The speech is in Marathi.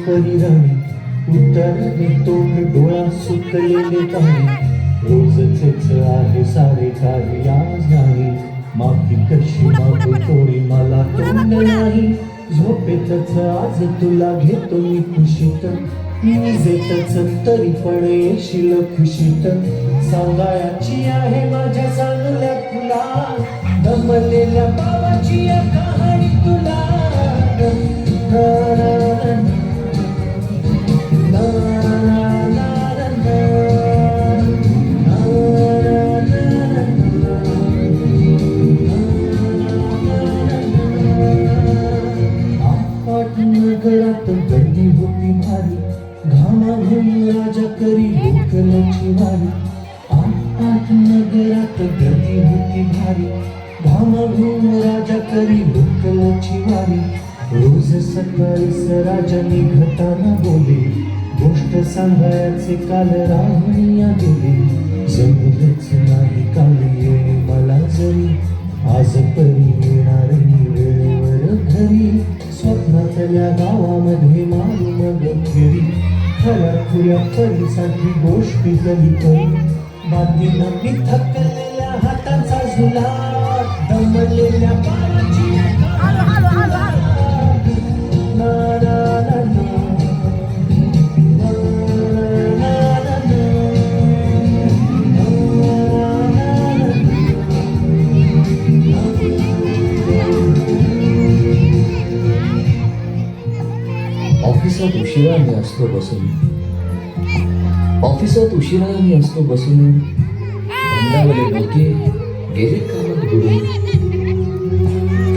परी राणी उतरले तोंड डोळा सुकलेले तारे रोजचेच आहे सारे काही आज नाही माफी कशी मागू थोडी मला तोंड नाही झोपेतच आज तुला घेतो मी खुशीत निजेतच तरी पण येशील खुशीत सांगायची आहे माझ्या चांगल्या तुला दमलेल्या बाबाची या कहाणी तुला नगरात गर्दी होती भारी घामाघूम राजा करी लोकलची वारी आठ नगरात गर्दी होती भारी घामाघूम राजा करी लोकलची वारी रोज सकाळीच राजा निघताना बोले गोष्ट सांगायचे काल राहुनिया गेले जमलंच नाही काल येणे मला जरी आज परी येणार वेळेवर घरी स्वप्नातल्या गावामध्ये मारू मग फेरी खऱ्या खुऱ्या परीसाठी गोष्टी कधी करी बांधीला मी थकलेल्या हाताचा झुला दमलेल्या पायाची ऑफिसात उशिरा मी असतो बसून ऑफिसात उशिरा मी असतो बसून अंधावले डोके गेले कामात बुडून